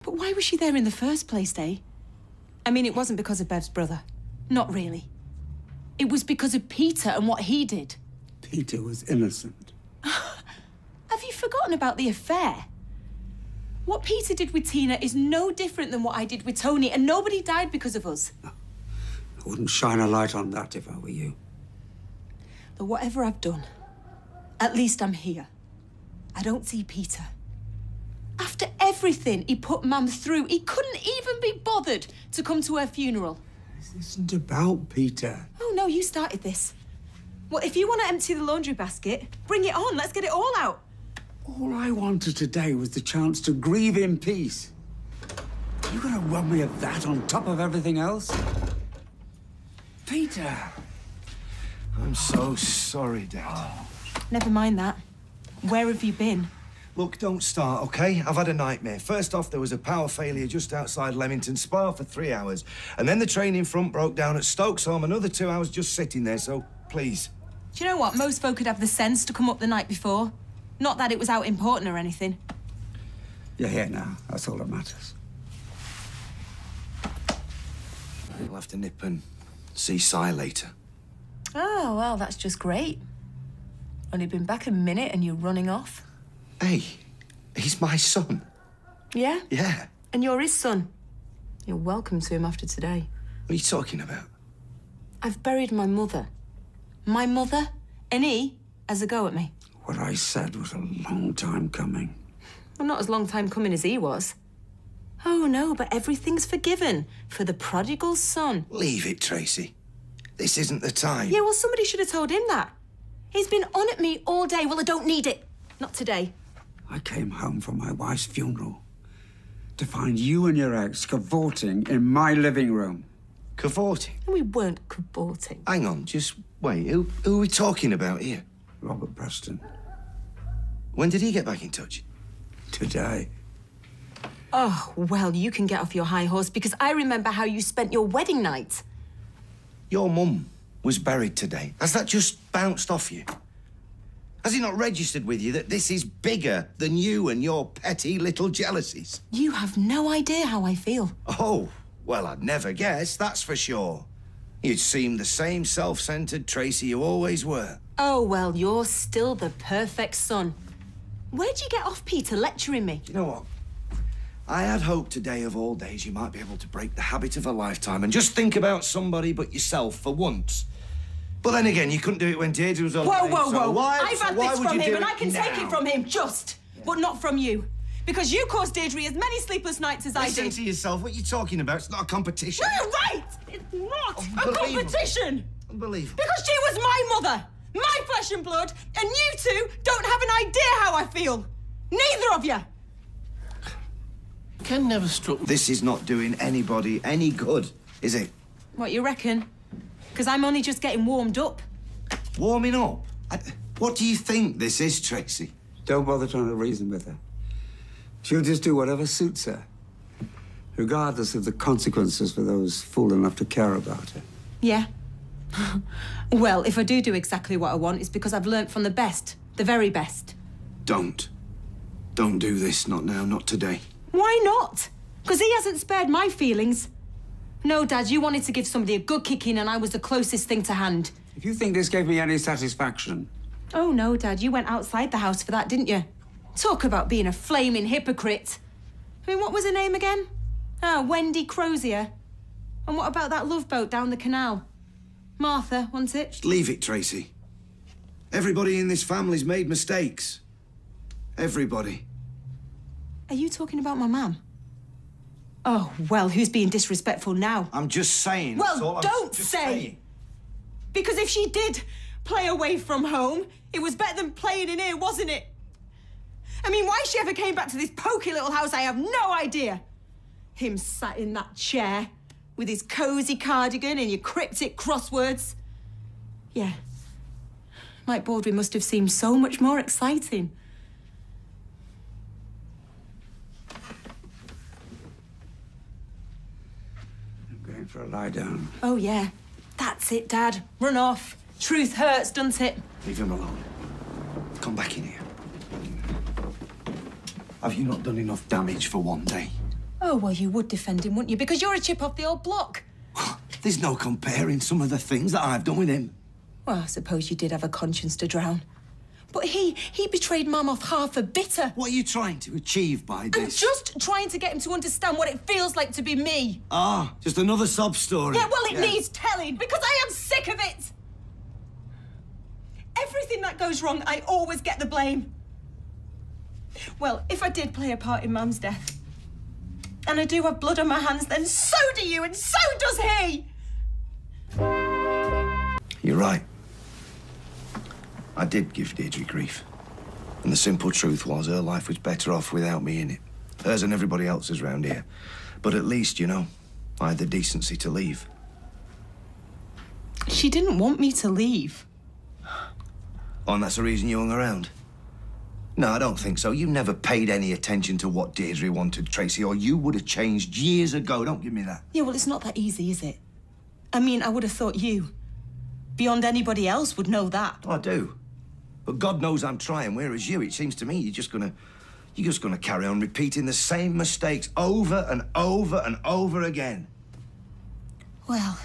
But why was she there in the first place, eh? I mean, it wasn't because of Bev's brother. Not really. It was because of Peter and what he did. Peter was innocent. Have you forgotten about the affair? What Peter did with Tina is no different than what I did with Tony, and nobody died because of us. No, I wouldn't shine a light on that if I were you. But whatever I've done, at least I'm here. I don't see Peter. After everything he put Mum through, he couldn't even be bothered to come to her funeral. This isn't about Peter. Oh, no, you started this. Well, if you want to empty the laundry basket, bring it on. Let's get it all out. All I wanted today was the chance to grieve in peace. You're gonna rob me of that on top of everything else? Peter! I'm so sorry, Dad. Never mind that. Where have you been? Look, don't start, OK? I've had a nightmare. First off, there was a power failure just outside Leamington Spa for 3 hours. And then the train in front broke down at Stokesholm. Another 2 hours just sitting there, so please. Do you know what? Most folk could have the sense to come up the night before. Not that it was out important or anything. You're here now. That's all that matters. We'll have to nip and see Si later. Oh, well, that's just great. Only been back a minute and you're running off. Hey, he's my son. Yeah? Yeah. And you're his son. You're welcome to him after today. What are you talking about? I've buried my mother. My mother? And he has a go at me. What I said was a long time coming. Well, not as long time coming as he was. Oh, no, but everything's forgiven for the prodigal son. Leave it, Tracy. This isn't the time. Yeah, well, somebody should have told him that. He's been on at me all day. Well, I don't need it. Not today. I came home from my wife's funeral to find you and your ex cavorting in my living room. Cavorting? We weren't cavorting. Hang on, just wait. Who are we talking about here? Robert Preston. When did he get back in touch? Today. Oh, well, you can get off your high horse because I remember how you spent your wedding night. Your mum was buried today. Has that just bounced off you? Has he not registered with you that this is bigger than you and your petty little jealousies? You have no idea how I feel. Oh, well, I'd never guess, that's for sure. You'd seem the same self-centered Tracy you always were. Oh, well, you're still the perfect son. Where'd you get off, Peter, lecturing me? You know what? I had hoped today of all days you might be able to break the habit of a lifetime and just think about somebody but yourself for once. But then again, you couldn't do it when Deirdre was alive. Whoa. I've had this from him, do and I can now? take it from him, just. Yeah. But not from you. Because you caused Deirdre as many sleepless nights as I did. Listen to yourself. What are you talking about? It's not a competition. No, you're right! It's not a competition! Unbelievable. Because she was my mother, my flesh and blood, and you two don't have an idea how I feel. Neither of you. Ken never struck me. This is not doing anybody any good, is it? What, you reckon? Because I'm only just getting warmed up. Warming up? What do you think this is, Tracy? Don't bother trying to reason with her. She'll just do whatever suits her, regardless of the consequences for those fool enough to care about her. Yeah. Well, if I do exactly what I want, it's because I've learnt from the best, the very best. Don't. Don't do this. Not now, not today. Why not? Because he hasn't spared my feelings. No, Dad, you wanted to give somebody a good kicking and I was the closest thing to hand. If you think this gave me any satisfaction... Oh, no, Dad, you went outside the house for that, didn't you? Talk about being a flaming hypocrite. I mean, what was her name again? Ah, Wendy Crozier. And what about that love boat down the canal? Martha, wasn't it? Just leave it, Tracy. Everybody in this family's made mistakes. Everybody. Are you talking about my mum? Oh, well, who's being disrespectful now? I'm just saying. Well, don't say! Saying. Because if she did play away from home, it was better than playing in here, wasn't it? I mean, why she ever came back to this poky little house, I have no idea. Him sat in that chair with his cosy cardigan and your cryptic crosswords. Yeah. Mike Baldwin must have seemed so much more exciting. For a lie down. Oh, yeah. That's it, Dad. Run off. Truth hurts, doesn't it? Leave him alone. Come back in here. Have you not done enough damage for one day? Oh, well, you would defend him, wouldn't you? Because you're a chip off the old block. There's no comparing some of the things that I've done with him. Well, I suppose you did have a conscience to drown. But he betrayed Mum off half a bitter. What are you trying to achieve by this? I'm just trying to get him to understand what it feels like to be me. Ah, just another sob story. Yeah, well, it needs telling, because I am sick of it. Everything that goes wrong, I always get the blame. Well, if I did play a part in Mum's death, and I do have blood on my hands, then so do you, and so does he! You're right. I did give Deirdre grief. And the simple truth was her life was better off without me in it. Hers and everybody else's round here. But at least, you know, I had the decency to leave. She didn't want me to leave. Oh, and that's the reason you hung around? No, I don't think so. You never paid any attention to what Deirdre wanted, Tracy, or you would have changed years ago. Don't give me that. Yeah, well, it's not that easy, is it? I mean, I would have thought you, beyond anybody else, would know that. I do. But God knows I'm trying, whereas you, it seems to me, you're just gonna carry on repeating the same mistakes over and over and over again. Well,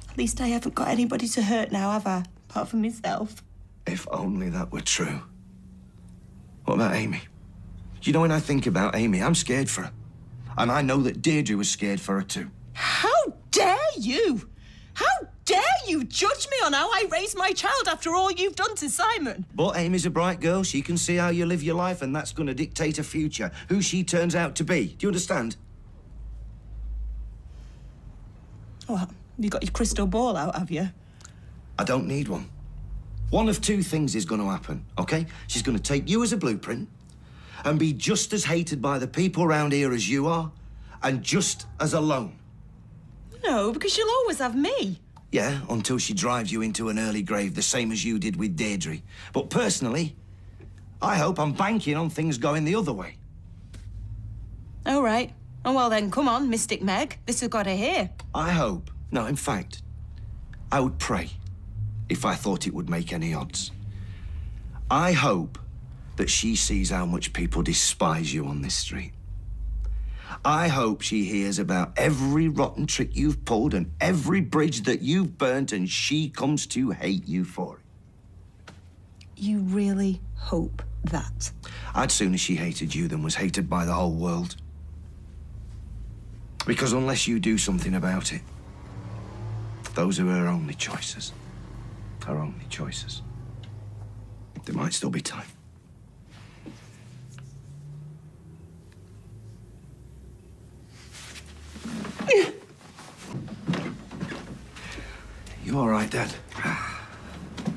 at least I haven't got anybody to hurt now, have I? Apart from myself. If only that were true. What about Amy? You know, when I think about Amy, I'm scared for her. And I know that Deirdre was scared for her too. How dare you? How dare you judge me on how I raised my child after all you've done to Simon? But Amy's a bright girl. She can see how you live your life, and that's going to dictate her future, who she turns out to be. Do you understand? What? You got your crystal ball out, have you? I don't need one. One of two things is going to happen, OK? She's going to take you as a blueprint and be just as hated by the people around here as you are, and just as alone. No, because she'll always have me. Yeah, until she drives you into an early grave, the same as you did with Deirdre. But personally, I hope I'm banking on things going the other way. All right. Oh, well then, come on, Mystic Meg. This has got to hear. I hope. No, in fact, I would pray if I thought it would make any odds. I hope that she sees how much people despise you on this street. I hope she hears about every rotten trick you've pulled and every bridge that you've burnt, and she comes to hate you for it. You really hope that? I'd sooner she hated you than was hated by the whole world. Because unless you do something about it, those are her only choices. Her only choices. There might still be time. You all right, Dad?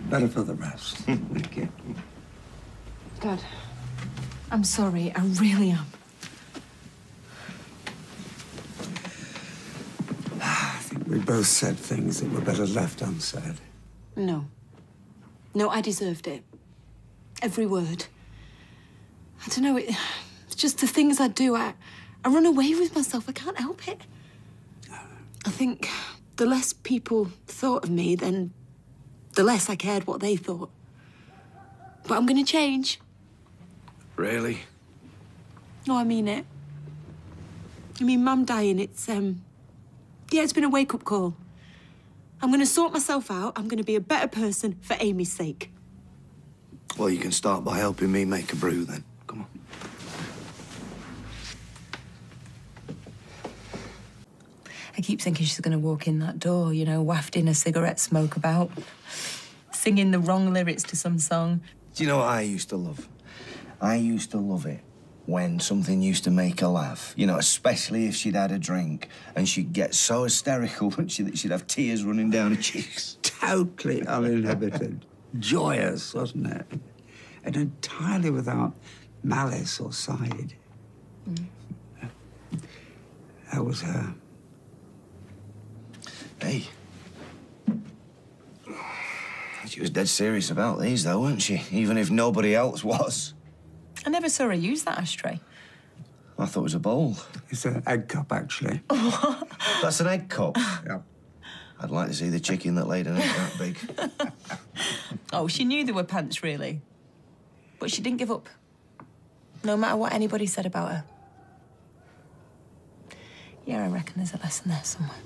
Better for the rest. Thank you. Dad, I'm sorry. I really am. I think we both said things that were better left unsaid. No. No, I deserved it. Every word. I don't know, it's just the things I do. I run away with myself. I can't help it. I think the less people thought of me, then the less I cared what they thought. But I'm gonna change. Really? No, I mean it. I mean, Mum dying, it's been a wake-up call. I'm gonna sort myself out. I'm gonna be a better person for Amy's sake. Well, you can start by helping me make a brew, then. Come on. I keep thinking she's gonna walk in that door, you know, wafting a cigarette smoke about, singing the wrong lyrics to some song. Do you know what I used to love? I used to love it when something used to make her laugh, you know, especially if she'd had a drink, and she'd get so hysterical that she'd have tears running down her cheeks. Totally uninhibited. Joyous, wasn't it? And entirely without malice or side. Mm. That was her. Hey. She was dead serious about these, though, weren't she? Even if nobody else was. I never saw her use that ashtray. I thought it was a bowl. It's an egg cup, actually. That's an egg cup? Yeah. I'd like to see the chicken that laid an egg that big. Oh, she knew there were pants, really. But she didn't give up. No matter what anybody said about her. Yeah, I reckon there's a lesson there somewhere.